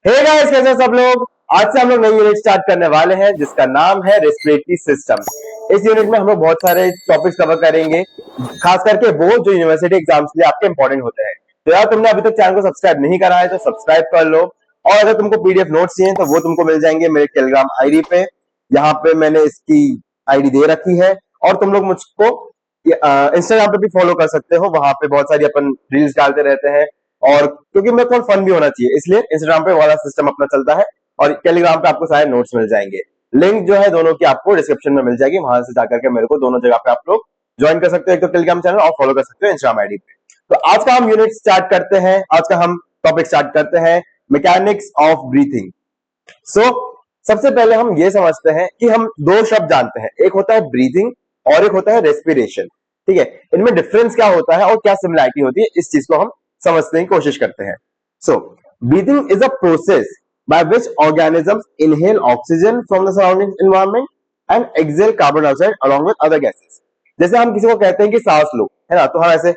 Hey guys, कैसे हैं सब लोग। आज से हम लोग नई यूनिट स्टार्ट करने वाले हैं जिसका नाम है रेस्पिरेटरी सिस्टम। इस यूनिट में हम लोग बहुत सारे टॉपिक्स कवर करेंगे, खास करके वो जो यूनिवर्सिटी एग्जाम्स के लिए आपके इंपॉर्टेंट होते हैं। तो यार, तुमने अभी तक चैनल को सब्सक्राइब नहीं करा है तो सब्सक्राइब कर लो। और अगर तुमको पीडीएफ नोट्स चाहिए तो वो तुमको मिल जाएंगे मेरे टेलीग्राम आईडी पे। यहाँ पे मैंने इसकी आईडी दे रखी है। और तुम लोग मुझको इंस्टाग्राम पे भी फॉलो कर सकते हो, वहां पे बहुत सारी अपन रील्स डालते रहते हैं। और क्योंकि मेरे को फन भी होना चाहिए, इसलिए इंस्टाग्राम पे वाला सिस्टम अपना चलता है। और टेलीग्राम पे आपको सारे नोट्स मिल जाएंगे। लिंक जो है दोनों की आपको डिस्क्रिप्शन में मिल जाएगी, वहां से जाकर के मेरे को दोनों जगह पे आप लोग ज्वाइन कर सकते हो, एक तो टेलीग्राम चैनल और फॉलो कर सकते हो इंस्टाग्राम आईडी पे। तो आज का हम यूनिट स्टार्ट करते हैं, आज का हम टॉपिक स्टार्ट करते हैं मैकेनिक्स ऑफ ब्रीथिंग। सो सबसे पहले हम ये समझते हैं कि हम दो शब्द जानते हैं, एक होता है ब्रीथिंग और एक होता है रेस्पिरेशन। ठीक है, इनमें डिफरेंस क्या होता है और क्या सिमिलरिटी होती है, इस चीज को हम समझने की कोशिश करते हैं। So breathing is a process by which organisms inhale oxygen from the surrounding environment and exhale carbon dioxide along with other gases। जैसे हम किसी को कहते हैं कि सांस लो, है ना, तो हम ऐसे,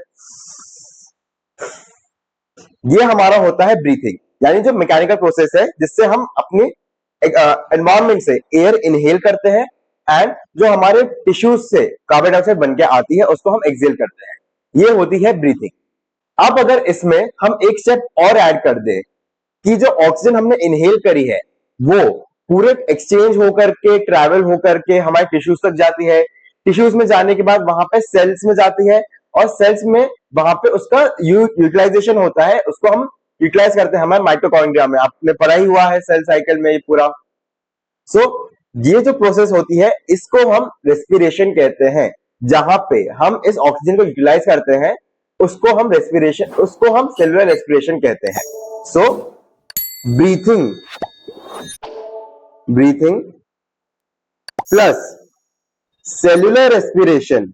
ये हमारा होता है ब्रीथिंग, यानी जो मैकेनिकल प्रोसेस है जिससे हम अपनी एनवायरमेंट से एयर इनहेल करते हैं एंड जो हमारे टिश्यूज से कार्बन डाइऑक्साइड बन के आती है उसको हम एक्सेल करते हैं। ये होती है ब्रीथिंग। अब अगर इसमें हम एक स्टेप और ऐड कर दें कि जो ऑक्सीजन हमने इनहेल करी है वो पूरे एक्सचेंज होकर के, ट्रैवल होकर के हमारे टिश्यूज तक जाती है। टिश्यूज में जाने के बाद वहां पे सेल्स में जाती है और सेल्स में वहां पे उसका यूटिलाइजेशन होता है, उसको हम यूटिलाइज करते हैं हमारे माइटोकॉन्ड्रिया में। आपने पढ़ा ही हुआ है सेल साइकिल में ये पूरा। सो ये जो प्रोसेस होती है इसको हम रेस्पिरेशन कहते हैं, जहां पे हम इस ऑक्सीजन को यूटिलाइज करते हैं, उसको हम रेस्पिरेशन, उसको हम सेलुलर रेस्पिरेशन कहते हैं। So breathing plus cellular respiration,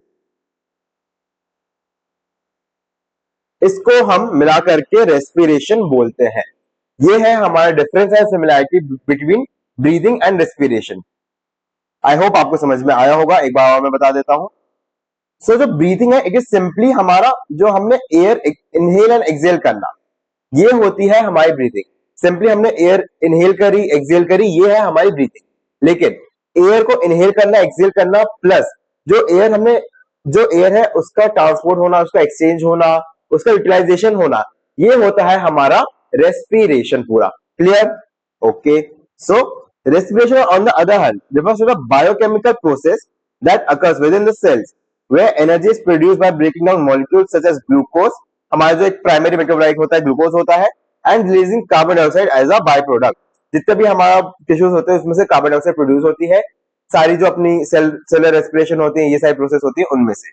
इसको हम मिला करके रेस्पिरेशन बोलते हैं। ये है हमारा डिफरेंस है, similarity between breathing and respiration. I hope आपको समझ में आया होगा, एक बार और मैं बता देता हूं। सो जो ब्रीथिंग है इट इज सिंपली हमारा जो हमने एयर इनहेल एंड एक्सेल करना, ये होती है हमारी ब्रीथिंग। सिंपली हमने एयर इनहेल करी, एक्सेल करी, ये है हमारी ब्रीथिंग। लेकिन एयर को इनहेल करना, एक्सेल करना, प्लस जो एयर हमने, जो एयर है उसका ट्रांसपोर्ट होना, उसका एक्सचेंज होना, उसका यूटिलाइजेशन होना, ये होता है हमारा रेस्पिरेशन पूरा। Clear? Okay. So respiration on the other hand refers to the biochemical process that occurs within the cells where energy is produced by breaking down molecules such as glucose, हमारा जो एक primary metabolite होता है glucose होता है, and releasing carbon dioxide as a by product. जितने भी हमारा टिश्यूज होते हैं उसमें से कार्बन डाइऑक्साइड प्रोड्यूस होती है, सारी जो अपनी सेलुलर रेस्पिरेशन होती है, ये सारी प्रोसेस होती है उनमें से।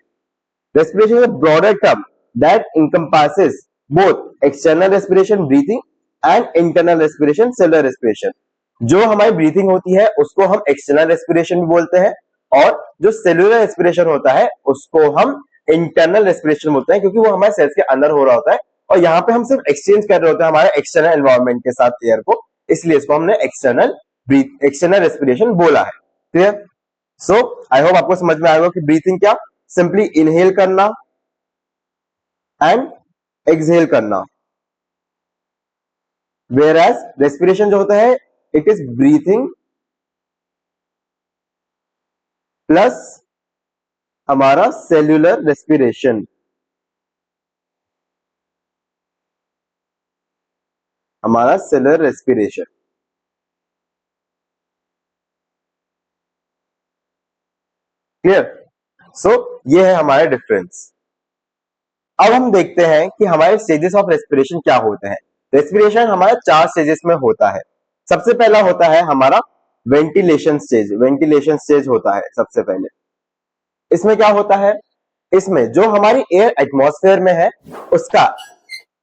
Respiration is a broader term that encompasses both external respiration breathing and internal respiration cellular respiration। जो हमारी ब्रीथिंग होती है उसको हम एक्सटर्नल रेस्पिरेशन भी बोलते हैं, और जो सेलुलर रेस्पिरेशन होता है उसको हम इंटरनल रेस्पिरेशन बोलते हैं, क्योंकि वो हमारे सेल्स के अंदर हो रहा होता है और यहाँ पे हम सिर्फ एक्सचेंज कर रहे होते हैं हमारे एक्सटर्नल एनवायरनमेंट के साथ एयर को, इसलिए इसको हमने एक्सटर्नल रेस्पिरेशन बोला है। क्लियर? सो आई होप आपको समझ में आएगा कि ब्रीथिंग क्या, सिंपली इनहेल करना एंड एक्सहेल करना, वेयर एज रेस्पिरेशन जो होता है इट इज ब्रीथिंग प्लस हमारा सेल्यूलर रेस्पिरेशन। हमारा सेलुलर रेस्पिरेशन। क्लियर? सो ये है हमारा डिफरेंस। अब हम देखते हैं कि हमारे स्टेजेस ऑफ रेस्पिरेशन क्या होते हैं। रेस्पिरेशन हमारा 4 स्टेजेस में होता है। सबसे पहला होता है हमारा वेंटिलेशन स्टेज। वेंटिलेशन स्टेज होता है सबसे पहले। इसमें क्या होता है, इसमें जो हमारी एयर एटमॉस्फेयर में है उसका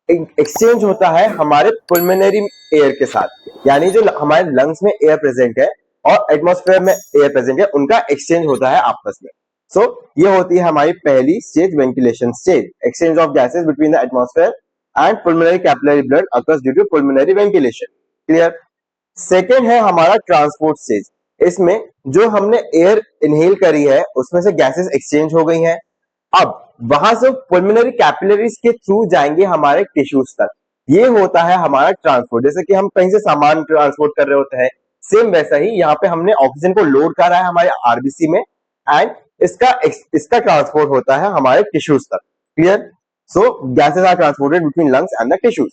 एक्सचेंज होता है हमारे पुल्मोनरी एयर के साथ, यानी जो हमारे लंग्स में एयर प्रेजेंट है और एटमॉस्फेयर में एयर प्रेजेंट है, उनका एक्सचेंज होता है आपस में। सो ये होती है हमारी पहली stage, ventilation stage. Exchange of gases between the atmosphere and pulmonary capillary blood occurs due to pulmonary ventilation. Clear? Second है हमारा ट्रांसपोर्ट स्टेज। इसमें जो हमने एयर इनहेल करी है उसमें से गैसेस एक्सचेंज हो गई हैं, अब वहां से पुल्मोनरी कैपिलरीज के थ्रू जाएंगे हमारे टिश्यूज तक। ये होता है हमारा ट्रांसपोर्ट। जैसे कि हम कहीं से सामान ट्रांसपोर्ट कर रहे होते हैं, सेम वैसा ही यहाँ पे हमने ऑक्सीजन को लोड करा है हमारे आरबीसी में, एंड इसका ट्रांसपोर्ट होता है हमारे टिश्यूज तक। Clear? So gases are transported between lungs and the tissues.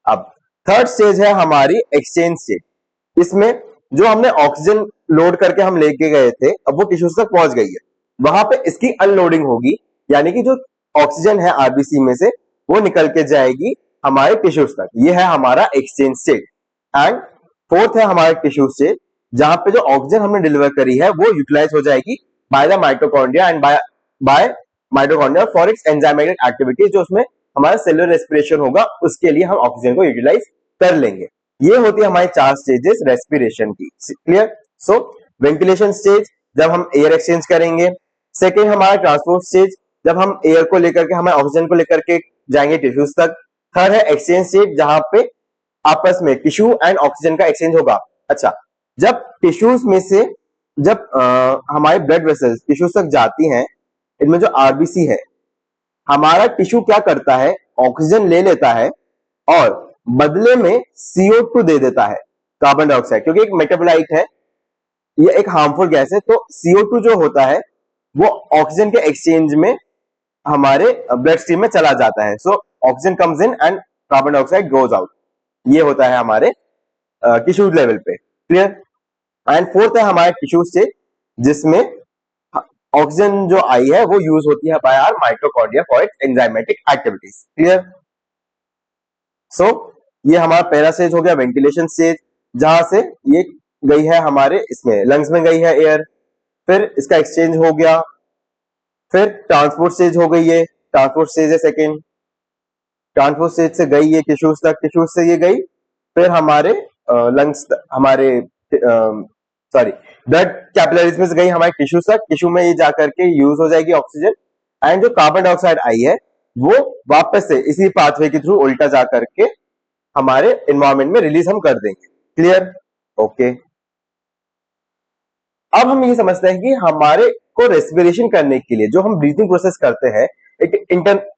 अब थर्ड स्टेज है हमारी एक्सचेंज स्टेज। इसमें जो हमने ऑक्सीजन लोड करके हम लेके गए थे, अब वो टिश्यूज तक पहुंच गई है, वहां पे इसकी अनलोडिंग होगी, यानी कि जो ऑक्सीजन है आरबीसी में से वो निकल के जाएगी हमारे टिश्यूज तक। ये है हमारा एक्सचेंज स्टेट। एंड फोर्थ है हमारा टिश्यू स्टेट, जहां पे जो ऑक्सीजन हमने डिलीवर करी है वो यूटिलाइज हो जाएगी by the mitochondria and bye mitochondria for its enzymatic activities. जो उसमें हमारा सेलुलर रेस्पिरेशन होगा, उसके लिए हम ऑक्सीजन को यूटिलाइज कर लेंगे। ये होती है हमारी 4 स्टेजेस रेस्पिरेशन की। क्लियर? सो वेंटिलेशन स्टेज, जब हम एयर एक्सचेंज करेंगे। सेकेंड हमारा ट्रांसपोर्ट स्टेज, जब हम एयर को लेकर के हमारे ऑक्सीजन को लेकर के जाएंगे टिश्यूज तक। थर्ड है एक्सचेंज स्टेज, जहां पे आपस में टिश्यू एंड ऑक्सीजन का एक्सचेंज होगा। अच्छा, जब टिश्यूज में से जब हमारे ब्लड वेसल्स टिश्यूज तक जाती हैं, इनमें जो आरबीसी है, हमारा टिश्यू क्या करता है, ऑक्सीजन ले लेता है और बदले में CO2 दे देता है, कार्बन डाइऑक्साइड, क्योंकि एक मेटाबोलाइट है, ये एक हार्मफुल गैस है। तो CO2 जो होता है वो ऑक्सीजन के एक्सचेंज में हमारे ब्लड स्ट्रीम में चला जाता है। So oxygen comes in and carbon dioxide goes out. ये होता है हमारे टिश्यू लेवल पे। क्लियर? एंड फोर्थ है हमारे टिश्यू स्टेज, जिसमें ऑक्सीजन जो आई है वो यूज होती है by our mitochondria for its enzymatic activities. Clear? So ये हमारा पहला स्टेज हो गया वेंटिलेशन स्टेज, जहां से ये गई है हमारे इसमें लंग्स में गई है एयर, फिर इसका एक्सचेंज हो गया। फिर ट्रांसपोर्ट स्टेज हो गई है, ट्रांसपोर्ट स्टेज है सेकेंड। ट्रांसपोर्ट स्टेज से गई ये टिश्यूज तक, टिश्यूज से ये गई फिर हमारे लंग्स, हमारे सॉरी ब्लड कैपिलरीज में से गई हमारे टिश्यू तक। टिश्यू में ये जाकर के यूज हो जाएगी ऑक्सीजन, एंड जो कार्बन डाइऑक्साइड आई है वो वापस से इसी पाथवे के थ्रू उल्टा जाकर के हमारे एनवायरमेंट में रिलीज हम कर देंगे। क्लियर? ओके। अब हम ये समझते हैं कि हमारे को रेस्पिरेशन करने के लिए जो हम ब्रीथिंग प्रोसेस करते हैं, एक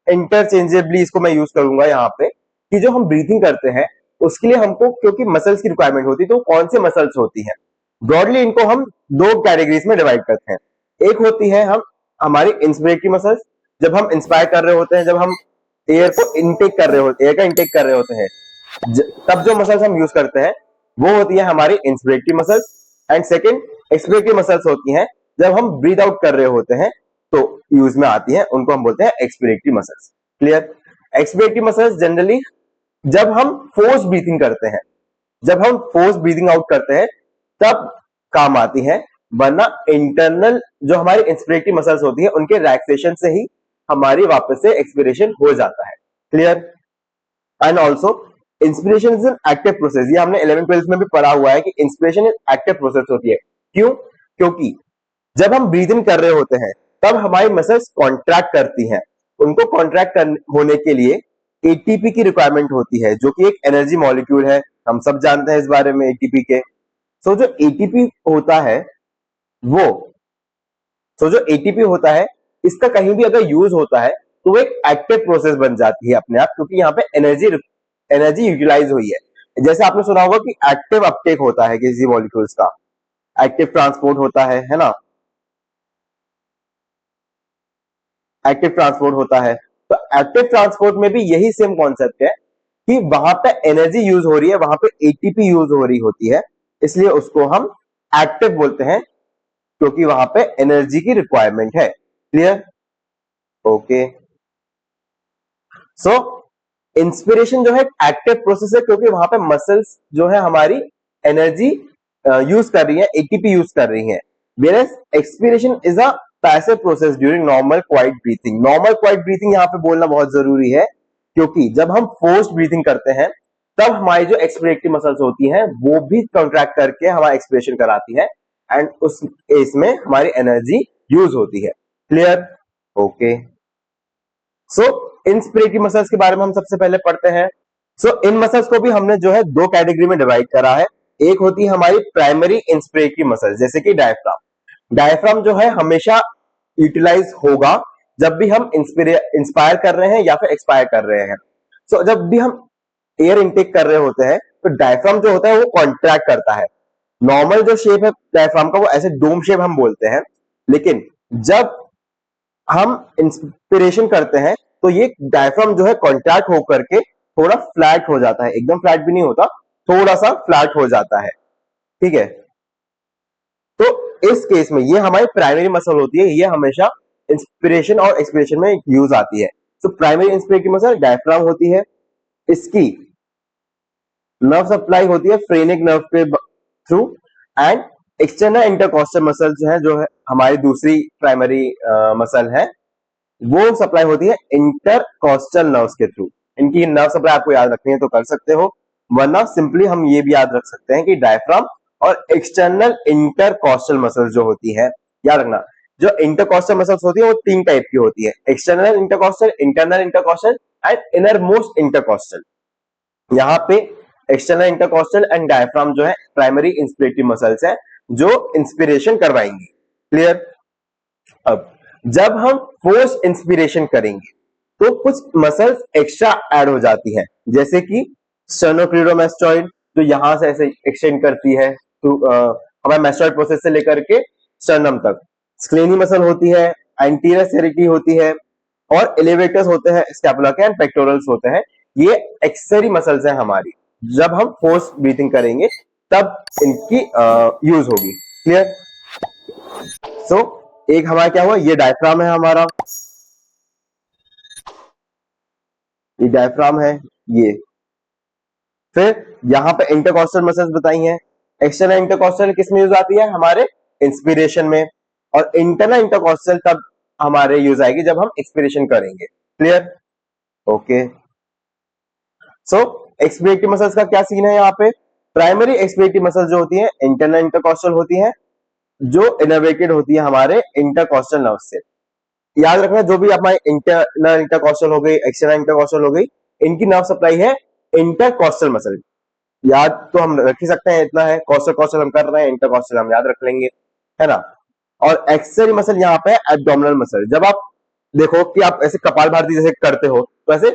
इंटरचेंजेबली इसको मैं यूज करूंगा यहाँ पे, कि जो हम ब्रीथिंग करते हैं उसके लिए हमको क्योंकि मसल्स की रिक्वायरमेंट होती है, तो कौन से मसल्स होती हैं? ब्रॉडली इनको हम 2 कैटेगरीज में डिवाइड करते हैं। एक होती है हम हमारी इंस्पिरेटरी मसल्स, जब हम इंस्पायर कर रहे होते हैं, जब हम एयर को इनटेक कर रहे होते, एयर का इनटेक कर रहे होते हैं, तब जो मसल्स हम यूज करते हैं वो होती है हमारी inspiratory muscles. And second expiratory muscles होती हैं, जब हम ब्रीद आउट कर रहे होते हैं तो यूज में आती हैं, उनको हम बोलते हैं expiratory muscles. Clear? Expiratory muscles generally जब हम फोर्स ब्रीथिंग करते हैं, जब हम फोर्स ब्रीदिंग आउट करते हैं तब काम आती है, वरना इंटरनल जो हमारी इंस्पिरेटरी मसल्स होती है उनके रिलैक्सेशन से ही हमारी वापस से एक्सपिरेशन हो जाता है। Clear? And also inspiration is an active process. ये हमने 11th-12th में भी पढ़ा हुआ है कि इंस्पिरेशन एक एक्टिव प्रोसेस होती है। क्यों? क्योंकि जब हम ब्रीद इन कर रहे होते हैं तब हमारी मसल्स कॉन्ट्रैक्ट करती हैं। उनको कॉन्ट्रैक्ट होने के लिए एटीपी की रिक्वायरमेंट होती है, जो कि एक एनर्जी मॉलिक्यूल है। हम सब जानते हैं इस बारे में एटीपी के। सो जो एटीपी होता है वो जो एटीपी होता है, इसका कहीं भी अगर यूज होता है तो वो एक एक्टिव प्रोसेस बन जाती है अपने आप, क्योंकि यहाँ पे एनर्जी यूटिलाइज हुई है। जैसे आपने सुना होगा कि एक्टिव अपटेक होता है किसी मॉलिक्यूल्स का, एक्टिव ट्रांसपोर्ट होता है ना, एक्टिव ट्रांसपोर्ट होता है। तो एक्टिव ट्रांसपोर्ट में भी यही सेम कॉन्सेप्ट है कि वहां पे एनर्जी यूज हो रही है, वहां पे एटीपी यूज हो रही होती है, इसलिए उसको हम एक्टिव बोलते हैं, क्योंकि वहां पे एनर्जी की रिक्वायरमेंट है। क्लियर? ओके। सो इंस्पिरेशन जो है एक्टिव प्रोसेस है, क्योंकि वहां पे मसल्स जो है हमारी एनर्जी यूज कर रही है, एटीपी यूज कर रही है। Whereas expiration is a passive process during normal quite breathing. Normal quite breathing यहाँ पे बोलना बहुत जरूरी है, क्योंकि जब हम फोर्स्ड ब्रीथिंग करते हैं तब हमारी जो एक्सपिरेटरी मसल्स होती हैं वो भी कॉन्ट्रैक्ट करके हमारा एक्सपिरेशन कराती है, एंड उस केस में हमारी एनर्जी यूज होती है। क्लियर? ओके। सो इंस्पिरेटरी मसल्स के बारे में हम सबसे पहले पढ़ते हैं। सो इन मसल्स को भी हमने जो है 2 कैटेगरी में डिवाइड करा है। एक होती है हमारी प्राइमरी इंस्पिरेटरी मसल्स, जैसे कि डायफ्राम। डायफ्राम जो है हमेशा यूटिलाइज होगा जब भी हम इंस्पायर कर रहे हैं या फिर एक्सपायर कर रहे हैं। सो जब भी हम एयर इनटेक कर रहे होते हैं तो डायफ्राम जो होता है वो कॉन्ट्रैक्ट करता है। नॉर्मल जो शेप है डायफ्राम का वो ऐसे डोम शेप हम बोलते हैं, लेकिन जब हम इंस्पिरेशन करते हैं तो ये डायफ्राम जो है कॉन्ट्रैक्ट होकर के थोड़ा फ्लैट हो जाता है, एकदम फ्लैट भी नहीं होता, थोड़ा सा फ्लैट हो जाता है, ठीक है। तो इस केस में ये हमारी प्राइमरी मसल होती है, ये हमेशा इंस्पिरेशन और एक्सपिरेशन में यूज आती है। तो प्राइमरी इंस्पिरेटरी मसल डायफ्राम होती है, इसकी नर्व सप्लाई होती है फ्रेनिक नर्व के through, and external intercostal muscle जो है, हमारी दूसरी प्राइमरी मसल है, वो सप्लाई होती है इंटरकॉस्टल नर्व्स के थ्रू। इनकी नर्व सप्लाई आपको याद रखनी है तो कर सकते हो, वरना सिंपली हम ये भी याद रख सकते हैं कि डायफ्राम और एक्सटर्नल इंटरकॉस्टल मसल्स जो होती है, याद रखना जो इंटरकॉस्टल मसल्स होती है वो तीन टाइप की होती है, external intercostal, internal intercostal and inner most intercostal. यहाँ पे एक्सटर्नल इंटरकॉस्टल एंड डायफ्राम जो है प्राइमरी इंस्पिरेटरी मसल्स है जो इंस्पिरेशन करवाएंगी। क्लियर। अब जब हम फोर्स इंस्पिरेशन करेंगे तो कुछ मसल्स एक्स्ट्रा ऐड हो जाती है, जैसे कि स्टर्नोक्लीडोमास्टॉइड जो यहां से ऐसे एक्सटेंड करती है तो हमारे मास्टॉइड प्रोसेस से लेकर के स्टर्नम तक। स्क्लेनी मसल होती है, एंटीरियर सेरिटी होती है, और एलिवेटर्स होते हैं स्कैपुला के एंड पेक्टोरल्स होते हैं। ये एक्सेसरी मसल्स हैं हमारी, जब हम फोर्स ब्रीथिंग करेंगे तब इनकी यूज होगी। क्लियर। सो एक हमारा क्या हुआ, ये डायफ्राम है हमारा, ये डायफ्राम है ये। फिर यहाँ पे इंटरकॉस्टल मसल्स बताई हैं। एक्सटर्नल इंटरकॉस्टल किस में यूज आती है, हमारे इंस्पिरेशन में, और इंटरनल इंटरकॉस्टल तब हमारे यूज आएगी जब हम एक्सपिरेशन करेंगे। क्लियर। ओके। सो एक्सपिरेटरी मसल्स का क्या सीन है यहाँ पे, प्राइमरी एक्सपिरेटरी मसल्स जो होती है इंटरनल इंटरकॉस्टल होती है, जो इनर्वेटेड होती है हमारे इंटरकॉस्टल नर्व से। याद रखना जो भी हमारे इंटरनल इंटरकॉस्टल हो गई, एक्सटर्नल इंटरकॉस्टल हो गई, इनकी नर्व सप्लाई है इंटरकॉस्टल मसल। याद तो हम रख ही सकते हैं, इतना है, कॉस्टल कॉस्टल हम कर रहे हैं, इंटरकॉस्टल हम याद रख लेंगे, है ना। और एक्सेसरी मसल यहाँ पे एब्डोमिनल मसल। जब आप देखो कि आप ऐसे कपालभाति जैसे करते हो तो ऐसे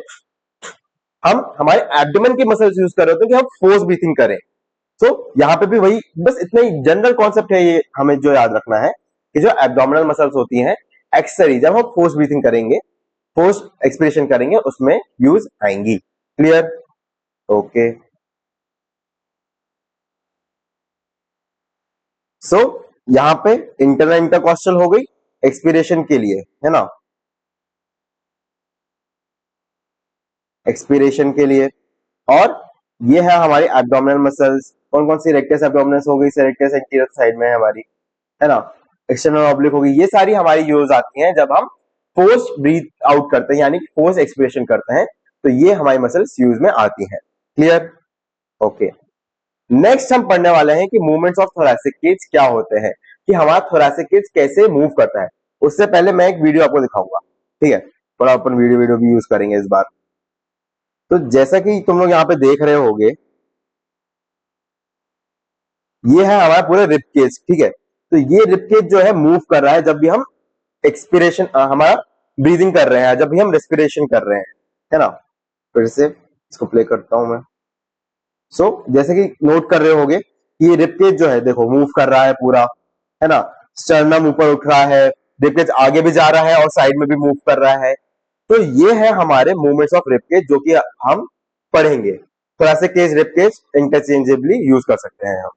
हम हमारे एब्डोमेन की मसल्स यूज कर रहे होते हैं कि हम फोर्स ब्रीथिंग करें। तो यहाँ पे भी वही, बस इतना ही जनरल कॉन्सेप्ट है, ये हमें जो याद रखना है कि जो एब्डोमिनल मसल्स होती हैं एक्सेसरी, जब हम फोर्स ब्रीथिंग करेंगे, फोर्स एक्सपिरेशन करेंगे, उसमें यूज आएंगी। क्लियर। ओके। सो यहाँ पे इंटरनल इंटरकॉस्टल हो गई एक्सपिरेशन के लिए, है ना, एक्सपिरेशन के लिए। और ये है हमारी एब्डोमिनल मसल्स, कौन कौन सी, रेक्टस एब्डोमिनस हो गई, रेक्टस एंटीरियर साइड में है हमारी, है ना, एक्सटर्नल ऑब्लिक हो गई, ये सारी हमारी यूज आती हैं जब हम फोर्स ब्रीथ आउट करते हैं, यानी फोर्स एक्सपिरेशन करते हैं, तो ये हमारी मसल्स यूज में आती हैं। क्लियर। ओके। नेक्स्ट हम पढ़ने वाले हैं कि मूवमेंट्स ऑफ थोरैसिक केज क्या होते हैं, कि हमारा थोरैसिक केज कैसे मूव करता है। उससे पहले मैं एक वीडियो आपको दिखाऊंगा, ठीक है, थोड़ा अपन वीडियो भी यूज करेंगे इस बार। तो जैसा कि तुम लोग यहाँ पे देख रहे होगे, ये है हमारा पूरा रिब केज, ठीक है। तो ये रिब केज जो है मूव कर रहा है जब भी हम एक्सपिरेशन, हमारा ब्रीदिंग कर रहे हैं, जब भी हम रेस्पिरेशन कर रहे हैं, है ना। फिर से इसको प्ले करता हूं मैं। सो जैसे कि नोट कर रहे होगे कि ये रिब केज जो है देखो मूव कर रहा है पूरा, है ना, स्टर्नम ऊपर उठ रहा है, रिब केज आगे भी जा रहा है और साइड में भी मूव कर रहा है। तो ये है हमारे मूवमेंट्स ऑफ रिब केज जो कि हम पढ़ेंगे। Thoracic cage, rib cage interchangeably use कर सकते हैं हम।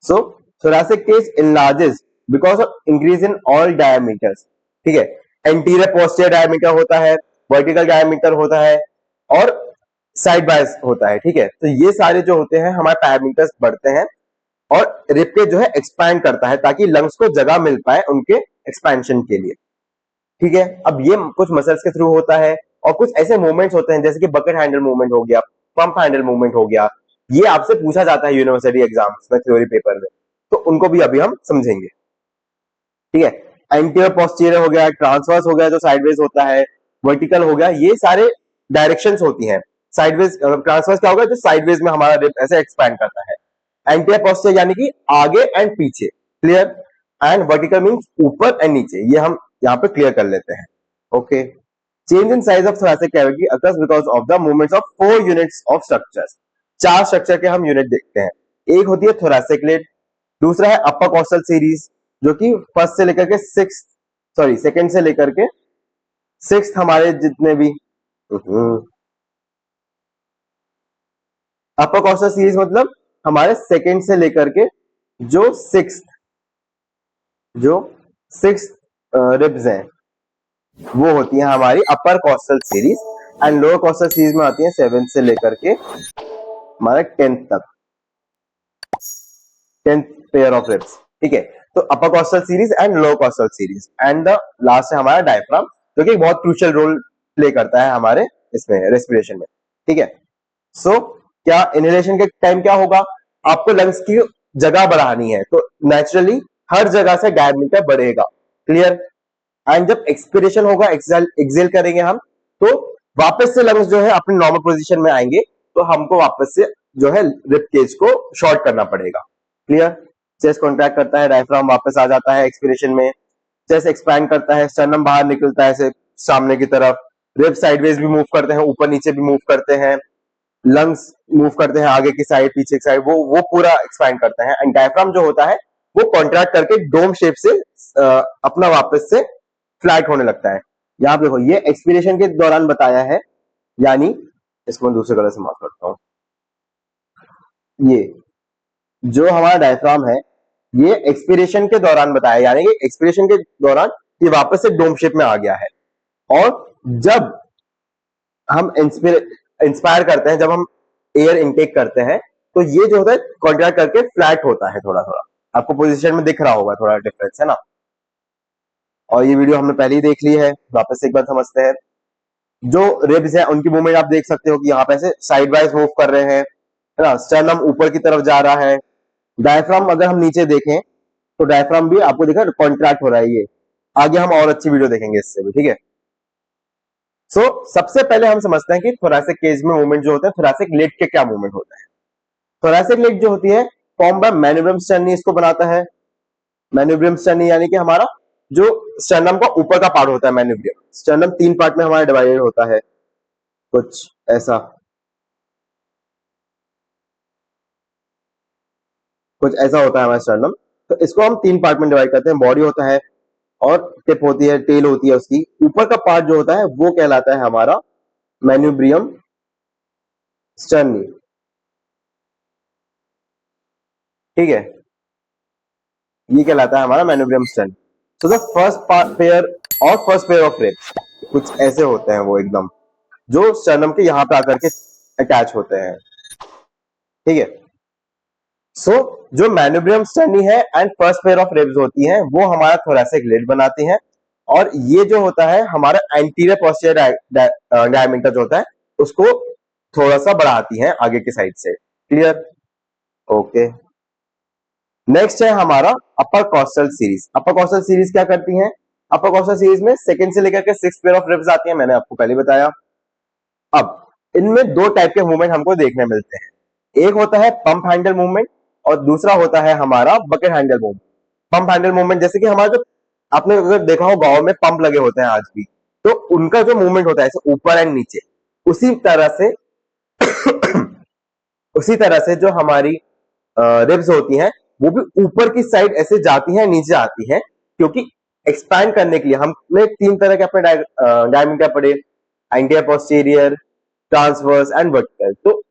So thoracic cage enlarges because of increase in all diameters, ठीक है। एंटीरियर पोस्टीरियर डायमीटर होता है, वर्टिकल डायमीटर होता है, और साइड बायस होता है, ठीक है। तो ये सारे जो होते हैं हमारे पैरामीटर्स बढ़ते हैं, और रिब केज जो है एक्सपैंड करता है ताकि लंग्स को जगह मिल पाए उनके एक्सपेंशन के लिए, ठीक है। अब ये कुछ मसल्स के थ्रू होता है, और कुछ ऐसे मूवमेंट्स होते हैं जैसे कि बकेट हैंडल मूवमेंट हो गया, पंप हैंडल मूवमेंट हो गया, ये आपसे पूछा जाता है यूनिवर्सिटी एग्जाम्स में, थ्योरी पेपर में, तो उनको भी अभी हम समझेंगे, ठीक है। एंटीरियर पोस्टीरियर हो गया, ट्रांसवर्स हो गया जो साइडवेज होता है, वर्टिकल हो गया, ये सारे डायरेक्शंस होती हैं। साइडवेज ट्रांसवर्स क्या होगा, जो साइडवेज में हमारा रिब ऐसे एक्सपैंड करता है। एंटीरियर पोस्टीरियर यानी कि आगे एंड पीछे। क्लियर। एंड वर्टिकल मींस ऊपर एंड नीचे, ये हम यहाँ पे क्लियर कर लेते हैं। Okay. Change in size of thoracic cavity occurs because of the movements of 4 units of structures. 4 structure के हम यूनिट देखते हैं. एक होती है thoracic lid, दूसरा है अपर कॉस्टल सीरीज जो कि फर्स्ट से लेकर के सेकंड से लेकर के सिक्स हमारे जितने भी अपर कॉस्टल सीरीज मतलब हमारे सेकंड से लेकर के जो सिक्स रिब्स हैं वो होती है हमारी upper costal series. And lower costal series में आती है 7 से लेकर के हमारे 10th तक, 10th पेयर ऑफ रिब्स. ठीक है, तो upper costal series and lower costal series. And the last है हमारा डायफ्राम जो कि बहुत क्रूशियल रोल प्ले करता है हमारे इसमें रेस्पिरेशन में. ठीक है, सो क्या इनहेलेशन के टाइम क्या होगा, आपको लंग्स की जगह बढ़ानी है तो नेचुरली हर जगह से डायमीटर बढ़ेगा. क्लियर. एंड जब एक्सपिरेशन होगा, एक्सेल करेंगे हम, तो वापस से लंग्स जो है अपने नॉर्मल पोजीशन में आएंगे, तो हमको वापस से जो है रिब केज को शॉर्ट करना पड़ेगा. क्लियर. चेस्ट कॉन्ट्रैक्ट करता है, डायफ्राम वापस आ जाता है एक्सपिरेशन में, चेस्ट एक्सपैंड करता है, स्टर्नम बाहर निकलता है सामने की तरफ, रिब साइडवेज भी मूव करते हैं, ऊपर नीचे भी मूव करते हैं, लंग्स मूव करते हैं आगे की साइड पीछे की साइड, वो पूरा एक्सपैंड करते हैं. एंड डायफ्राम जो होता है वो कॉन्ट्रैक्ट करके डोम शेप से अपना वापस से फ्लैट होने लगता है. यहां पे देखो ये एक्सपिरेशन के दौरान बताया है, यानी इसको मैं दूसरे कलर से मार्क करता हूं. ये जो हमारा डायफ्राम है ये एक्सपिरेशन के दौरान बताया, यानी कि एक्सपिरेशन के दौरान ये वापस से डोम शेप में आ गया है. और जब हम इंस्पायर करते हैं, जब हम एयर इनटेक करते हैं, तो ये जो होता है कॉन्ट्रैक्ट करके फ्लैट होता है. थोड़ा थोड़ा आपको पोजीशन में दिख रहा होगा, थोड़ा डिफरेंस है ना. और ये वीडियो हमने पहले ही देख ली है, वापस से एक बार समझते हैं. जो रिब्स है उनकी मूवमेंट आप देख सकते हो कि यहाँ पे ऐसे साइड वाइज मूव कर रहे हैं, है ना. स्टर्नम ऊपर की तरफ जा रहा है. डायफ्राम अगर हम नीचे देखें तो डायफ्राम भी आपको दिखा कॉन्ट्रैक्ट हो रहा है. ये आगे हम और अच्छी वीडियो देखेंगे इससे भी. ठीक है, सो सबसे पहले हम समझते हैं कि थोरैसिक केज में मूवमेंट जो होता है, थोरैसिक लिड के क्या मूवमेंट होता है. थोरैसिक लिड जो होती है फॉर्म बाय मैन्यूब्रम स्टर्नी इसको बनाता है. मैन्यूब्रम स्टर्नी यानी कि हमारा जो स्टर्नम का ऊपर का पार्ट होता है. मैन्यूब्रम स्टर्नम 3 पार्ट में हमारा डिवाइडेड होता है, कुछ ऐसा होता है हमारा स्टर्नम. तो इसको हम 3 पार्ट में डिवाइड करते हैं. बॉडी होता है और टिप होती है, टेल होती है. उसकी ऊपर का पार्ट जो होता है वो कहलाता है हमारा मैन्यूब्रियम स्टर्नी. ठीक है, ये कहलाता है हमारा manubrium sterni. So the first pair of ribs कुछ ऐसे होते हैं, वो एकदम जो स्टर्नम के यहां पे आकर के अटैच होते हैं. ठीक है, सो जो मैन्यूब्रियम स्टर्नी है and first pair of ribs होती हैं वो हमारा थोरैसिक लिड बनाती हैं. और ये जो होता है हमारा एंटीरियर पोस्टीरियर डायमीटर जो होता है उसको थोड़ा सा बढ़ाती हैं आगे की साइड से. क्लियर. ओके, नेक्स्ट है हमारा अपर कॉस्टल सीरीज. अपर कॉस्टल सीरीज क्या करती हैं, अपर कॉस्टल सीरीज में सेकंड से लेकर के 6th पेयर ऑफ रिब्स आती हैं, मैंने आपको पहले बताया. अब इनमें 2 टाइप के मूवमेंट हमको देखने मिलते हैं. एक होता है पंप हैंडल मूवमेंट और दूसरा होता है हमारा bucket handle movement. Pump handle movement जैसे कि हमारा जो आपने अगर देखा हो गांव में पंप लगे होते हैं आज भी, तो उनका जो मूवमेंट होता है ऊपर एंड नीचे, उसी तरह से जो हमारी रिब्स होती हैं वो भी ऊपर की साइड ऐसे जाती हैं, नीचे आती हैं, क्योंकि एक्सपैंड करने के लिए हमने 3 तरह के अपने डायमीटर पढ़े, anterior posterior, transverse and vertical. तो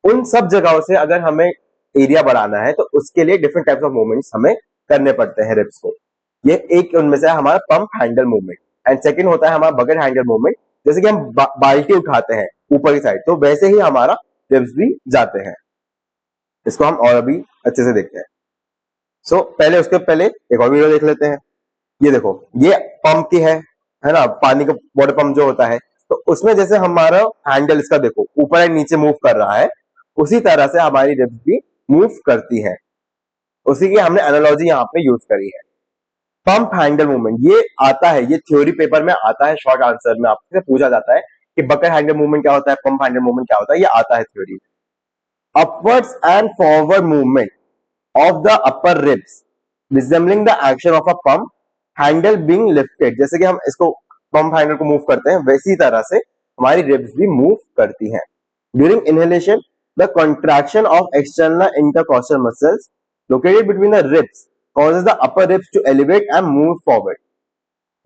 उन सब जगहों से अगर हमें एरिया बढ़ाना है तो उसके लिए डिफरेंट टाइप्स ऑफ मूवमेंट्स हमें करने पड़ते हैं रिब्स को. ये एक उनमें से हमारा pump handle movement. And second होता है हमारा बकेट हैंडल मूवमेंट. जैसे कि हम बाल्टी उठाते हैं ऊपर की साइड, तो वैसे ही हमारा रिब्स भी जाते हैं. इसको हम और अभी अच्छे से देखते हैं. सो पहले उसके पहले एक और वीडियो देख लेते हैं. ये देखो, ये पंप की है ना, पानी का वाटर पंप जो होता है, तो उसमें जैसे हमारा हैंडल इसका देखो ऊपर एंड नीचे मूव कर रहा है, उसी तरह से हमारी रिब्स भी मूव करती है. उसी की हमने एनालॉजी यहाँ पे यूज करी है. पंप हैंडल मूवमेंट ये आता है, ये थ्योरी पेपर में आता है, शॉर्ट आंसर में आपसे पूछा जाता है कि बकेट हैंडल मूवमेंट क्या होता है, पंप हैंडल मूवमेंट क्या होता है, ये आता है theory. Upwards and forward movement of the upper ribs resembling the action of a pump, handle being lifted. जैसे कि हम इसको पंप हैंडल को मूव करते हैं, वैसी तरह से हमारी रिब्स भी मूव करती हैं। During inhalation the contraction of external intercostal muscles located between the ribs causes the upper ribs to elevate and move forward।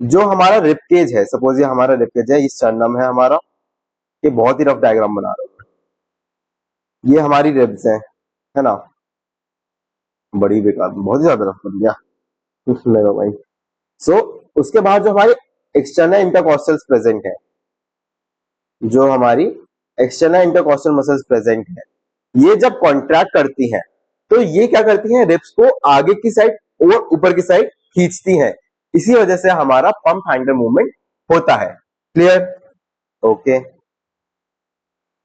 जो हमारा रिब केज है, सपोज ये हमारा रिब केज है, ये स्टर्नम है हमारा, ये बहुत ही रफ डायग्राम बना रहा हूं, ये हमारी रिब्स है ना, बड़ी बेकार, बहुत ही ज्यादा रफ बन गया मेरा भाई। सो उसके बाद जो हमारे एक्सटर्नल इंटरकॉस्टल्स प्रेजेंट है, जो हमारी एक्सटर्नल इंटरकॉस्टल मसल्स प्रेजेंट है, ये जब कॉन्ट्रैक्ट करती हैं तो ये क्या करती हैं, रिब्स को आगे की साइड और ऊपर की साइड खींचती हैं। इसी वजह से हमारा पंप हैंडल मूवमेंट होता है। Clear? Okay.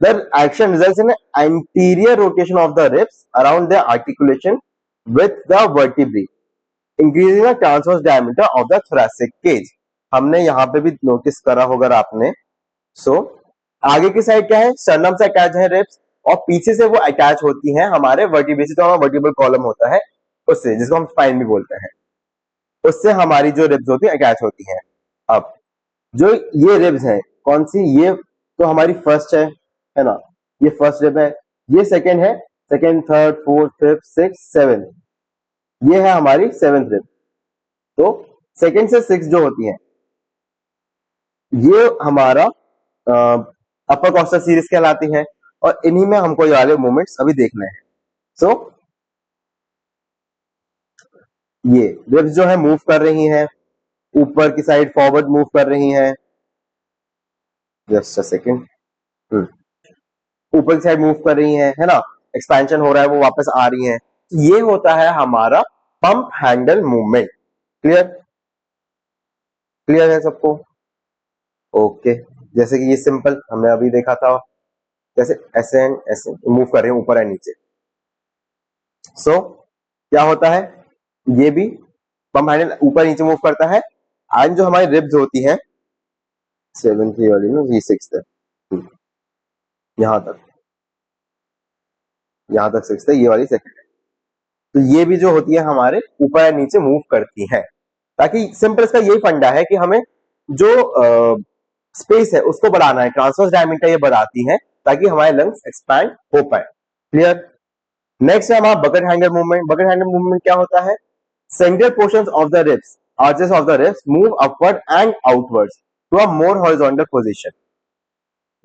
The action results in anterior rotation of the ribs around the articulation with the vertebrae, increasing the transverse diameter of the thoracic cage. हमने यहां पे भी नोटिस करा होगा आपने। सो आगे की साइड क्या है, स्टर्नम से अटैच है रिब्स, और पीछे से वो अटैच होती हैं हमारे वर्टिब्रे से, जो हमारा वर्टिब्रल कॉलम होता है उससे, जिसको हम स्पाइन भी बोलते हैं, उससे हमारी जो रिब्स होती है अटैच होती हैं। अब जो ये रिब्स हैं, कौन सी, ये तो हमारी फर्स्ट है ना, ये फर्स्ट रिब है, ये सेकंड है, second, third, fourth, fifth, six, seven, ये है हमारी सेवेंथ रिब। तो सेकंड से सिक्स जो होती है, ये हमारा अपर कॉस्टल सीरीज कहलाती है, और इन्हीं में हमको ये वाले मूवमेंट्स अभी देखने हैं। सो ये रिब्स जो है मूव कर रही हैं, ऊपर की साइड फॉरवर्ड मूव कर रही हैं, जस्ट अ सेकेंड, ऊपर की साइड मूव कर रही हैं, है ना, एक्सपेंशन हो रहा है, वो वापस आ रही हैं। ये होता है हमारा pump handle movement. Clear? Clear है सबको? ओके। जैसे कि ये सिंपल हमने अभी देखा था, जैसे ऐसे एंड ऐसे मूव कर रहे हैं ऊपर एंड नीचे। सो क्या होता है, ये भी पंप हैंडल ऊपर नीचे मूव करता है, एंड जो हमारी रिब्स होती हैं, सेवेंथ वाली में, ये सिक्स है, यहां तक, यहां तक सिक्स है, ये वाली सेकंड है। तो ये भी जो होती है हमारे ऊपर या नीचे मूव करती हैं, ताकि सिंपल इसका यही फंडा है कि हमें जो स्पेस है उसको बढ़ाना है, ट्रांसवर्स डायमीटर ये बढ़ाती है ताकि हमारे लंग्स एक्सपैंड हो पाए। क्लियर? नेक्स्ट है हमारा bucket handle movement. Bucket handle movement क्या होता है, central portions of the ribs, arches of the ribs move upward and outwards to a more horizontal position.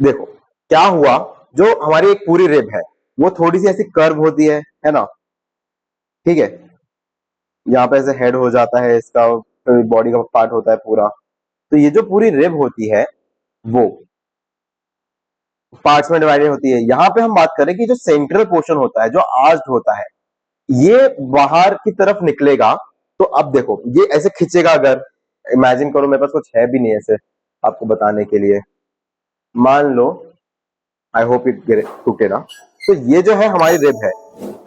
देखो क्या हुआ, जो हमारी एक पूरी रिब है वो थोड़ी सी ऐसी कर्व होती है ना, ठीक है, यहाँ पे ऐसे हेड हो जाता है इसका, बॉडी का पार्ट होता है पूरा। तो ये जो पूरी रिब होती है वो पार्ट्स में डिवाइडेड होती है। यहाँ पे हम बात करें कि जो सेंट्रल पोर्शन होता है, जो आर्च्ड होता है, ये बाहर की तरफ निकलेगा। तो अब देखो ये ऐसे खींचेगा, अगर इमेजिन करो, मेरे पास कुछ है भी नहीं ऐसे आपको बताने के लिए, मान लो, आई होप इट टुकेगा। तो ये जो है हमारी रिब है।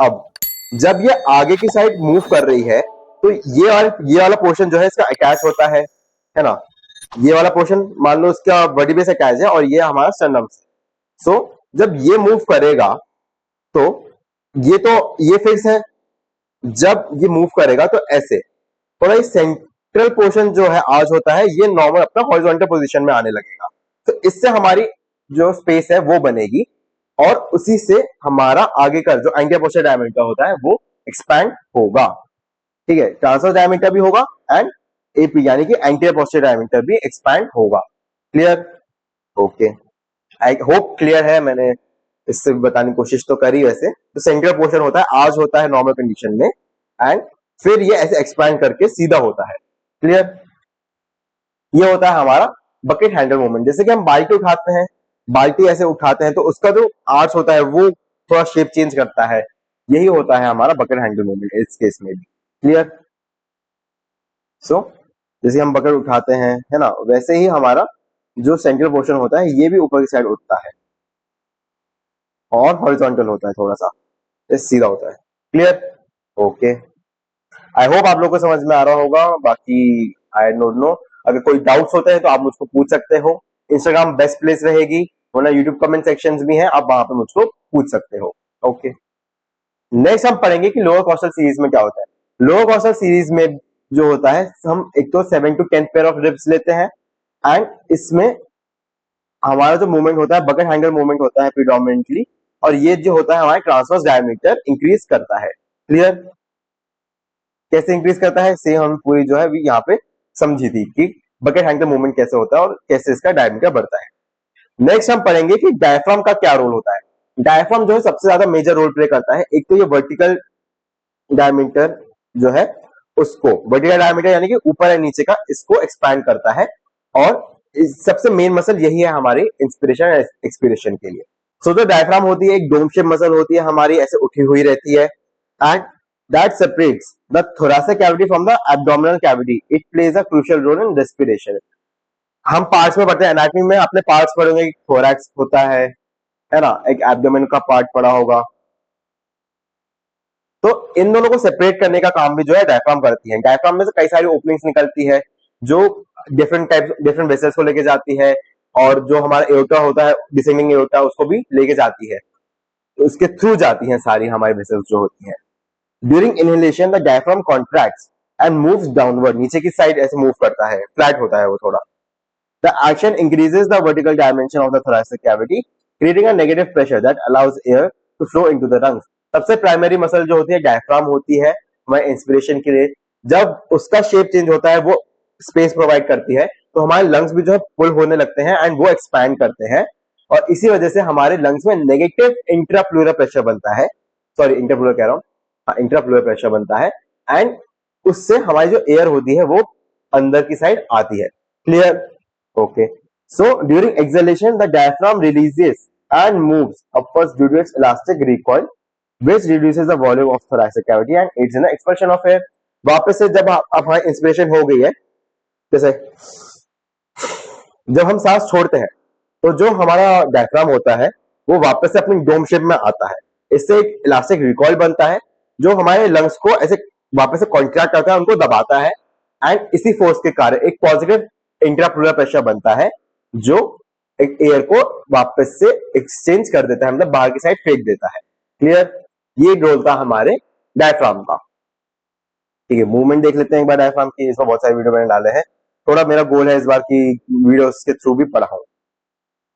अब जब ये आगे की साइड मूव कर रही है तो ये वाला पोर्शन जो है इसका अटैच होता है ना, ये वाला पोर्शन मान लो इसका वर्टिब्रे से अटैच है, और ये हमारा स्टर्नम से। सो जब ये मूव करेगा तो ये फिक्स है, जब ये मूव करेगा तो ऐसे थोड़ा ये सेंट्रल पोर्शन जो है आज होता है, ये नॉर्मल अपना हॉरिजॉन्टल पोजीशन में आने लगेगा। तो इससे हमारी जो स्पेस है वो बनेगी, और उसी से हमारा आगे का जो एंटीरियर पोस्टीरियर डायमीटर होता है वो एक्सपैंड होगा। ठीक है, ट्रांसवर्स डायमीटर भी होगा एंड एपी यानी कि एंटीरियर पोस्टीरियर डायमीटर भी एक्सपैंड होगा। Clear? Okay, I hope clear है। मैंने इससे बताने की कोशिश तो करी। वैसे तो सेंट्रल पोर्शन होता है, आज होता है नॉर्मल कंडीशन में, एंड फिर ये ऐसे एक्सपैंड करके सीधा होता है। क्लियर? ये होता है हमारा बकेट हैंडल मूवमेंट। जैसे कि हम बाल्टी उठाते हैं, बाल्टी ऐसे उठाते हैं तो उसका जो आर्च होता है वो थोड़ा शेप चेंज करता है, यही होता है हमारा बकेट हैंडल मूवमेंट इस केस में भी। क्लियर? सो जैसे हम बकेट उठाते हैं, है ना, वैसे ही हमारा जो सेंट्रल पोर्शन होता है ये भी ऊपर की साइड उठता है, और हॉरिजॉन्टल होता है, थोड़ा सा सीधा होता है। क्लियर? ओके, आई होप आप लोग को समझ में आ रहा होगा। बाकी आई डोंट नो, अगर कोई डाउट्स होते हैं तो आप मुझको पूछ सकते हो। इंस्टाग्राम बेस्ट प्लेस रहेगी, वरना यूट्यूब कमेंट सेक्शंस भी हैं, आप वहां पे मुझको पूछ सकते हो। ओके, नेक्स्ट हम पढ़ेंगे कि लोअर कॉस्टल सीरीज में क्या होता है। लोअर कॉस्टल सीरीज में जो होता है, हम एक तो 7 to 10 पेयर ऑफ रिब्स लेते हैं, एंड इसमें हमारा जो मूवमेंट होता है बकेट हैंगर मूवमेंट होता है प्रीडोमिनेंटली, और ये जो होता है हमारा ट्रांसवर्स डायमीटर इंक्रीज करता है। क्लियर? कैसे इंक्रीज करता है सेम हम पूरी जो है यहाँ पे समझी थी कि बकेट हैंगर मूवमेंट कैसे होता है और कैसे इसका डायमीटर बढ़ता है। नेक्स्ट हम पढ़ेंगे कि डायफ्राम का क्या रोल होता है। डायफ्राम जो है सबसे ज्यादा मेजर रोल प्ले करता है। एक तो ये वर्टिकल डायमीटर जो है उसको, वर्टिकल डायमीटर यानी कि ऊपर या नीचे का, इसको एक्सपैंड करता है, और सबसे मेन मसल यही है हमारी इंस्पिरेशन एंड एक्सपिरेशन के लिए। सो जो डायफ्राम होती है एक डोम शेप मसल होती है हमारी, ऐसे उठी हुई रहती है, and that separates the thoracic cavity from the abdominal cavity. It plays a crucial role in respiration. हम पार्ट्स में पढ़ते हैं एनाटॉमी में, आपने पार्ट्स पढ़े होंगे, थोरैक्स होता है ना, एक एब्डोमेन का पार्ट पड़ा होगा, तो इन दोनों को सेपरेट करने का काम भी जो है डायफ्राम करती है। डायफ्राम में से कई सारी ओपनिंग्स निकलती है जो डिफरेंट वेसल्स को लेके जाती है, और जो हमारा एओर्टा होता है, डिसेंडिंग एओर्टा, उसको भी लेके जाती है, उसके थ्रू जाती हैं सारी हमारी वेसल्स जो होती हैं। During inhalation the diaphragm contracts and moves downward, नीचे की साइड ऐसे मूव करता है, फ्लैट होता है वो थोड़ा। The action increases the vertical dimension of the thoracic cavity, creating a negative pressure that allows air to flow into the lungs. सबसे प्राइमरी मसल जो होती है डायफ्राम होती है हमारे इंस्पिरेशन के लिए। जब उसका शेप चेंज होता है, वो स्पेस प्रोवाइड करती है, तो हमारे लंग्स भी जो है फुल होने लगते हैं एंड वो एक्सपैंड करते हैं, और इसी वजह से हमारे लंग्स में नेगेटिव इंट्राफ्लूरल प्रेशर बनता है, सॉरी इंटरफ्लूरल कह रहा हूँ, इंट्राफ्लूरल प्रेशर बनता है, एंड उससे हमारी जो एयर होती है वो अंदर की साइड आती है। Clear? Okay. So during exhalation the diaphragm releases and moves upwards due to its elastic recoil, which reduces the volume of thoracic cavity and aids in the expulsion of air. वापस से जब हमारी inspiration हो गई है, जैसे जब हम सांस छोड़ते हैं, तो जो हमारा डायफ्राम होता है वो वापस से अपनी डोम शेप में आता है, इससे एक इलास्टिक रिकॉइल बनता है जो हमारे लंग्स को ऐसे वापस से कॉन्ट्रैक्ट करता है, उनको दबाता है, एंड इसी फोर्स के कारण एक पॉजिटिव इंट्राफ्लूरल प्रेशर बनता है जो एक एयर को वापस से एक्सचेंज कर देता है, मतलब बाहर की साइड फेंक देता है। क्लियर? ये रोल था हमारे डायफ्राम का। ठीक है, मूवमेंट देख लेते हैं एक बार डायफ्राम की। इसमें बहुत सारे वीडियो मैंने डाले हैं, थोड़ा मेरा गोल है इस बार की वीडियो के थ्रू भी पढ़ाऊं,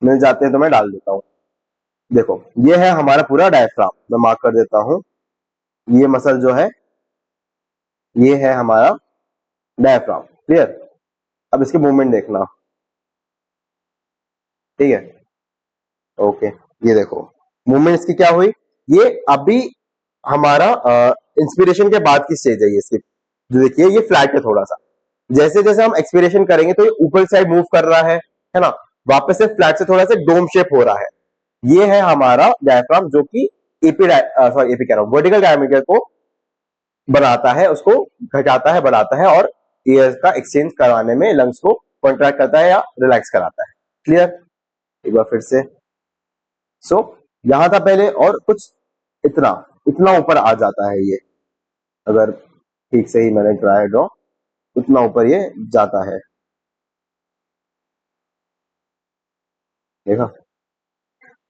मिल जाते हैं तो मैं डाल देता हूं। देखो ये है हमारा पूरा डायफ्राम, मैं मार्क कर देता हूं, ये मसल जो है ये है हमारा डायफ्राम। क्लियर? अब इसके मूवमेंट देखना। ठीक है, ओके, ये देखो मूवमेंट इसकी क्या हुई, ये अभी हमारा इंस्पिरेशन के बाद की स्टेज है ये इसकी, जो देखिए ये फ्लैट है थोड़ा सा, जैसे जैसे हम एक्सपिरेशन करेंगे तो ये ऊपर साइड मूव कर रहा है ना, वापस से फ्लैट से थोड़ा सा डोम शेप हो रहा है। ये है हमारा डायफ्राम जो कि एपी कह रहा हूं, वर्टिकल डायमीटर को बनाता है, उसको घटाता है, बढ़ाता है, और एयर का एक्सचेंज कराने में लंग्स को कॉन्ट्रैक्ट करता है या रिलैक्स कराता है। क्लियर? एक बार फिर से। सो यहां था पहले, और कुछ इतना इतना ऊपर आ जाता है ये, अगर ठीक से ही मैंने ट्राई ड्रॉ, उतना ऊपर ये जाता है। देखा,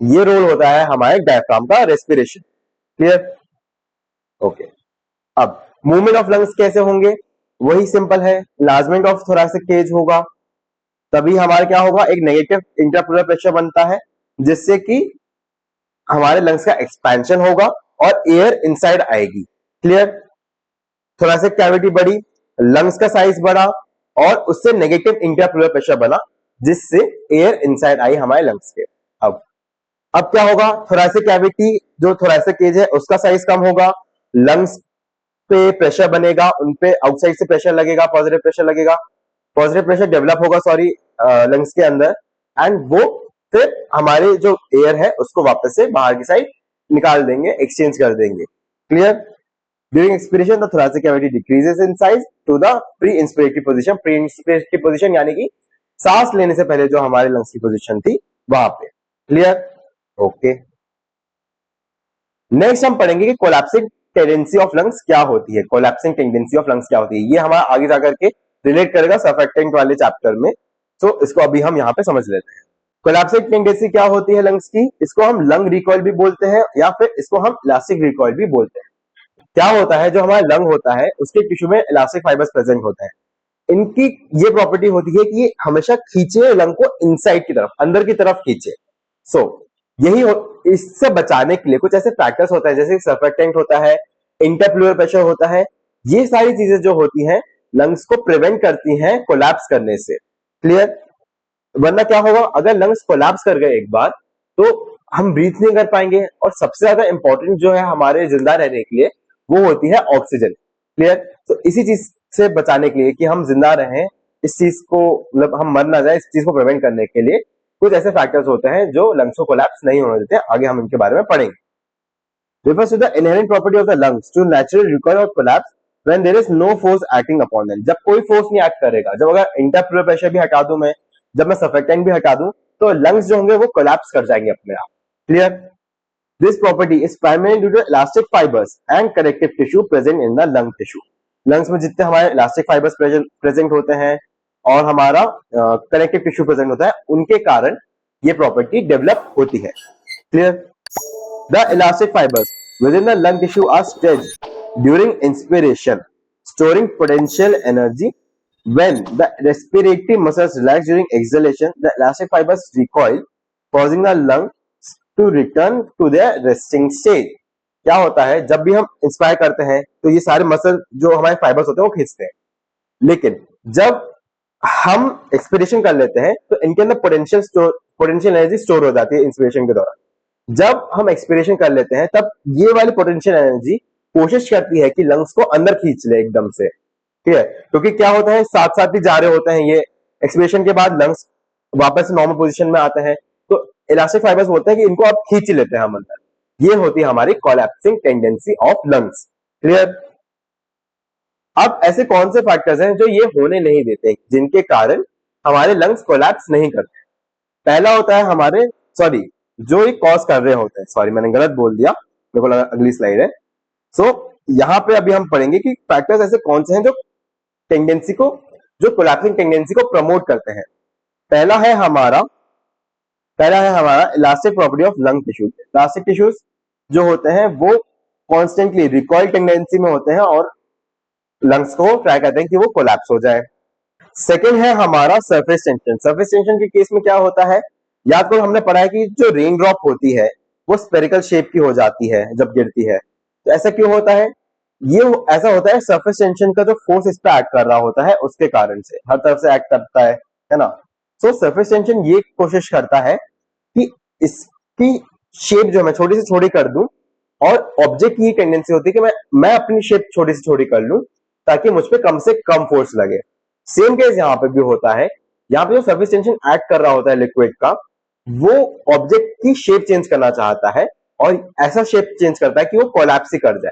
ये रोल होता है हमारे डायफ्राम का रेस्पिरेशन। क्लियर? ओके। अब मूवमेंट ऑफ लंग्स कैसे होंगे, वही सिंपल है, इनलार्जमेंट ऑफ थोरैसिक केज होगा, तभी हमारे क्या होगा, एक नेगेटिव इंट्राप्लूरल प्रेशर बनता है, जिससे कि हमारे लंग्स का एक्सपेंशन होगा और एयर इनसाइड आएगी। क्लियर? थोरैसिक कैविटी बढ़ी, लंग्स का साइज बढ़ा, और उससे नेगेटिव इंट्राप्लूरल प्रेशर बना, जिससे एयर इनसाइड आई हमारे लंग्स के। अब क्या होगा, थोरैसिक कैविटी जो थोरैसिक केज है उसका साइज कम होगा, लंग्स पे प्रेशर बनेगा, उनपे आउटसाइड से प्रेशर लगेगा, पॉजिटिव प्रेशर लगेगा, पॉजिटिव प्रेशर डेवलप होगा सॉरी लंग्स के अंदर, एंड वो फिर हमारे जो एयर है उसको वापस से बाहर की साइड निकाल देंगे, एक्सचेंज कर देंगे। Clear? During expiration the thoracic cavity decreases in size to the pre inspiratory position. Pre inspiratory position यानी कि सांस लेने से पहले जो हमारे लंग्स की पोजीशन थी वहां पे। क्लियर? ओके। नेक्स्ट हम पढ़ेंगे कि कोलैप्सिंग टेंडेंसी ऑफ लंग्स क्या होती है। कोलैप्सिंग टेंडेंसी ऑफ लंग्स क्या होती है, ये हमारा आगे जाकर के रिलेट करेगा सर्फेक्टेंट वाले चैप्टर में, तो इसको अभी हम यहाँ पे समझ लेते हैं। कोलैप्सिंग टेंडेंसी क्या होती है लंग्स की, इसको हम लंग रिकॉइल भी बोलते हैं, या फिर इसको हम इलास्टिक रिकॉइल भी बोलते हैं। क्या होता है, जो हमारा लंग होता है उसके टिश्यू में इलास्टिक फाइबर्स प्रेजेंट होते हैं, इनकी ये प्रॉपर्टी होती है कि ये हमेशा खींचे लंग को इनसाइड की तरफ, अंदर की तरफ खींचे। सो यही इससे बचाने के लिए कुछ ऐसे फैक्टर्स होता है, जैसे सर्फेक्टेंट होता है, इंटरफ्लूअर प्रेशर होता है, ये सारी चीजें जो होती हैं लंग्स को प्रिवेंट करती हैं कोलैप्स करने से। क्लियर? वरना क्या होगा, अगर लंग्स कोलैप्स कर गए एक बार तो हम ब्रीथ नहीं कर पाएंगे, और सबसे ज्यादा इंपॉर्टेंट जो है हमारे जिंदा रहने के लिए वो होती है ऑक्सीजन। क्लियर? तो इसी चीज से बचाने के लिए कि हम जिंदा रहें, इस चीज को मतलब हम मर ना जाए, इस चीज को प्रिवेंट करने के लिए कुछ ऐसे फैक्टर्स होते हैं जो लंग्स को कोलैप्स नहीं होने देते। आगे हम इनके बारे में पढ़ेंगे। refers to the inherent property of the lungs to naturally recoil or collapse when there is no force acting upon them। जब कोई फोर्स नहीं एक्ट करेगा, जब अगर इंटरफ्लूअर प्रेशर भी हटा दूं मैं, जब मैं सर्फेक्टेंट भी हटा दूं, तो लंग्स जो होंगे वो कोलैप्स कर जाएंगे अपने आप। Clear? This property is primary due to elastic fibres and connective tissue present in the lung tissue. Lungs में जितने हमारे इलास्टिक फाइबर्स प्रेजेंट होते हैं और हमारा कनेक्टिव टिश्यू प्रेजेंट होता है, उनके कारण ये प्रॉपर्टी डेवलप होती है। Clear? The elastic fibers within the lung tissue are stretched during inspiration, storing potential energy. When the respiratory muscles relax during exhalation, the elastic fibers recoil, causing the lungs to return to their resting state. क्या होता है, जब भी हम inspire करते हैं तो ये सारे मसल जो हमारे फाइबर्स होते हैं वो खींचते हैं, लेकिन जब हम एक्सपिरेशन कर लेते हैं तो इनके अंदर पोटेंशियल एनर्जी स्टोर हो जाती है इंस्पिरेशन के दौरान। जब हम एक्सपिरेशन कर लेते हैं तब ये वाली पोटेंशियल एनर्जी कोशिश करती है कि लंग्स को अंदर खींच ले एकदम से। ठीक है? क्योंकि क्या होता है, साथ साथ ही जा रहे होते हैं, ये एक्सपिरेशन के बाद लंग्स वापस नॉर्मल पोजीशन में आते हैं, तो इलास्टिक फाइबर्स बोलते हैं कि इनको आप खींच लेते हैं हम अंदर। ये होती है हमारी collapsing tendency of lungs. Clear? अब ऐसे कौन से फैक्टर्स हैं जो ये होने नहीं देते, जिनके कारण हमारे लंग्स कोलैप्स नहीं करते? पहला होता है हमारे जो ये कॉज कर रहे होते हैं, सॉरी मैंने गलत बोल दिया, मेरे को लगा अगली स्लाइड है। सो यहाँ पे अभी हम पढ़ेंगे कि फैक्टर्स ऐसे कौन से हैं जो कोलैप्सिंग टेंडेंसी को प्रमोट करते हैं। पहला है हमारा elastic property of lung tissues. Elastic tissues जो होते हैं वो कॉन्स्टेंटली रिकॉइल टेंडेंसी में होते हैं और लंग्स को ट्राई करते हैं कि वो कोलैप्स हो जाए। सेकेंड है हमारा सरफेस टेंशन। सरफेस टेंशन के केस में क्या होता है, याद करो हमने पढ़ा है कि जो रेन ड्रॉप होती है वो स्पेरिकल शेप की हो जाती है जब गिरती है। तो ऐसा क्यों होता है? ये ऐसा होता है सरफेस टेंशन का जो फोर्स इस पे एक्ट कर रहा होता है उसके कारण से, हर तरफ से एक्ट करता है ना। सो सरफेस टेंशन ये कोशिश करता है कि इसकी शेप जो मैं छोटी से छोटी कर दूं, और ऑब्जेक्ट की टेंडेंसी होती है कि मैं अपनी शेप छोटी से छोटी कर लूं ताकि मुझ पे कम से कम फोर्स लगे। सेम केस यहाँ पे भी होता है। यहाँ पे जो सरफेस टेंशन एक्ट कर रहा होता है लिक्विड का, वो ऑब्जेक्ट की शेप चेंज करना चाहता है और ऐसा शेप चेंज करता है कि वो कोलैप्स ही कर जाए।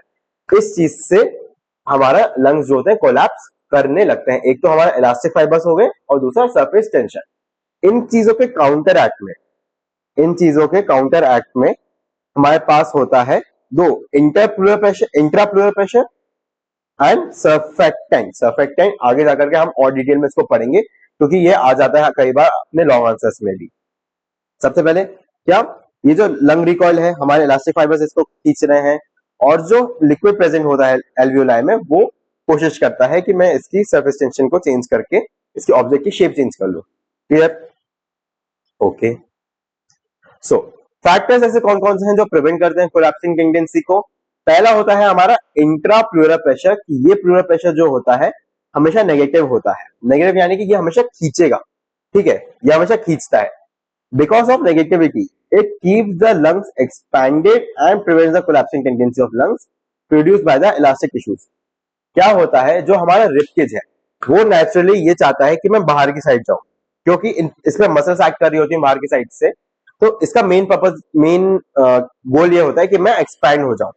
इस चीज से हमारा लंग्स जो होते हैं कोलैप्स करने लगते हैं। एक तो हमारा इलास्टिक फाइबर्स हो गए और दूसरा सरफेस टेंशन। इन चीजों के काउंटर एक्ट में हमारे पास होता है दो, इंट्राप्लूरल प्रेशर एंड सर्फेक्टेंट। आगे जाकर के हम और डिटेल में इसको पढ़ेंगे क्योंकि ये आ जाता है कई बार अपने लॉन्ग आंसर्स में भी। सबसे पहले क्या, ये जो लंग रिकॉइल है हमारे इलास्टिक फाइबर्स इसको खींच रहे हैं, और जो लिक्विड प्रेजेंट होता है एल्वियोलाई में वो कोशिश करता है कि मैं इसकी सरफेस टेंशन को चेंज करके इसके ऑब्जेक्ट की शेप चेंज कर लूं। क्लियर? ओके। सो फैक्टर्स ऐसे कौन कौन से हैं जो प्रिवेंट करते हैं कोलैप्सिंग टेंडेंसी को? पहला होता है हमारा इंट्रा प्लूरल प्रेशर। ये प्लूरल प्रेशर जो होता है हमेशा नेगेटिव होता है। नेगेटिव यानी कि ये हमेशा खींचेगा। ठीक है? ये हमेशा खींचता है। Because of negativity it keeps the lungs expanded and prevents the collapsing tendency of lungs produced by the elastic tissues. क्या होता है, जो हमारा रिबकेज है वो नेचुरली ये चाहता है कि मैं बाहर की साइड जाऊं, क्योंकि इसमें मसल्स एक्ट कर रही होती है बाहर की साइड से। तो इसका मेन गोल ये होता है कि मैं एक्सपैंड हो जाऊं।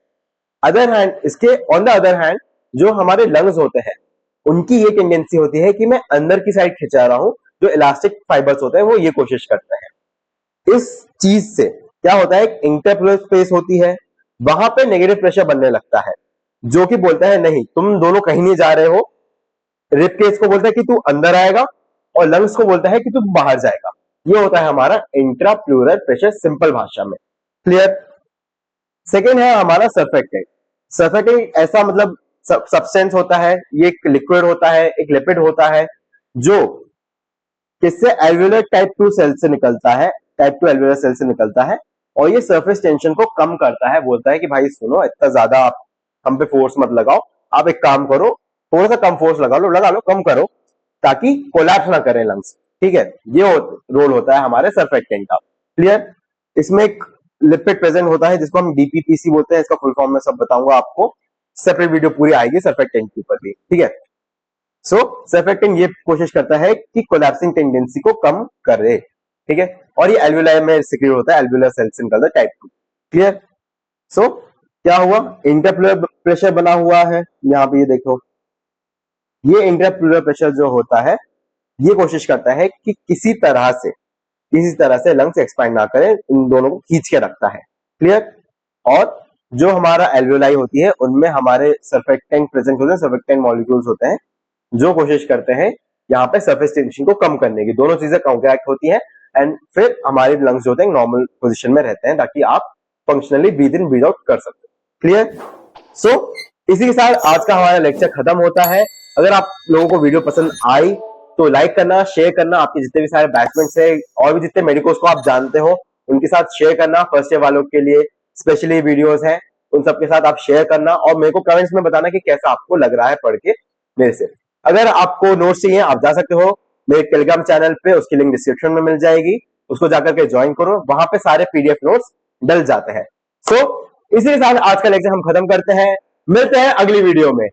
ऑन द अदर हैंड जो हमारे लंग्स होते हैं उनकी ये टेंडेंसी होती है कि मैं अंदर की साइड खिंचा रहा हूं। जो इलास्टिक फाइबर्स होते हैं वो ये कोशिश करते हैं। इस चीज से क्या होता है, इंटरप्लूरल स्पेस होती है, वहां पे नेगेटिव प्रेशर बनने लगता है जो कि बोलता है नहीं तुम दोनों कहीं नहीं जा रहे हो। रिबकेज को बोलता है कि तू अंदर आएगा और लंग्स को बोलता है कि तू बाहर जाएगा। ये होता है हमारा इंट्राप्लूरल प्रेशर, सिंपल भाषा में। क्लियर? सेकेंड है हमारा सर्फेक्टेंट। सर्फेक्टेंट ऐसा मतलब सब्सटेंस होता है, ये एक लिक्विड होता है, एक लिपिड होता है, जो किससे एल्वेलर टाइप 2 सेल से निकलता है, टाइप 2 एल्वेलर सेल से निकलता है, और ये सरफेस टेंशन को कम करता है। बोलता है कि भाई सुनो, इतना ज्यादा आप हम पे फोर्स मत लगाओ, आप एक काम करो, थोड़ा सा कम फोर्स लगा लो, कम करो, ताकि कोलैप्स ना करें लंग्स। ठीक है, ये रोल होता है हमारे सर्फेक्टेंट का। क्लियर? इसमें एक लिपिड प्रेजेंट होता है जिसको हम डीपीपीसी बोलते हैं, इसका फुल फॉर्म में सब बताऊंगा आपको, सेपरेट वीडियो पूरी आएगी सर्फेक्टेंट के ऊपर भी। ठीक है, सो सर्फेक्टेंट ये कोशिश करता है कि कोलैप्सिंग टेंडेंसी को कम करे। ठीक है, और ये एल्वेलाई में सिक्रीट होता है, एल्वेलर सेल से निकलता है, टाइप 2। क्लियर? सो क्या हुआ, इंटरप्लूरल प्रेशर बना हुआ है यहाँ पे, ये देखो, ये इंटरप्लूरल प्रेशर जो होता है ये कोशिश करता है कि किसी तरह से लंग्स एक्सपैंड ना करें, इन दोनों को खींच के रखता है। क्लियर? और जो हमारा एल्वेलाई होती है उनमें हमारे सर्फेक्टेंट प्रेजेंट होते हैं, सर्फेक्टेंट मॉलिक्यूल्स होते हैं, जो कोशिश करते हैं यहाँ पे सरफेस टेंशन को कम करने की। दोनों चीजें काउंटरैक्ट होती हैं, एंड फिर हमारे लंग्स जो होते हैं नॉर्मल पोजीशन में रहते हैं, ताकि आप फंक्शनली ब्रीथ इन ब्रीथ आउट कर सकते हैं। क्लियर? सो इसी के साथ आज का हमारा लेक्चर खत्म होता है। अगर आप लोगों को वीडियो पसंद आई तो लाइक करना, शेयर करना, आपके जितने भी सारे बैचमेट्स है और भी जितने मेडिकोस को आप जानते हो उनके साथ शेयर करना। फर्स्ट ईयर वालों के लिए स्पेशली वीडियोस हैं, उन सबके साथ आप शेयर करना, और मेरे को कमेंट्स में बताना कि कैसा आपको लग रहा है पढ़ के मेरे से। अगर आपको नोट्स चाहिए आप जा सकते हो मेरे टेलीग्राम चैनल पे, उसकी लिंक डिस्क्रिप्शन में मिल जाएगी, उसको जाकर के ज्वाइन करो, वहां पे सारे पीडीएफ नोट्स डल जाते हैं। सो इसी के साथ आज का लेक्चर हम खत्म करते हैं, मिलते हैं अगली वीडियो में।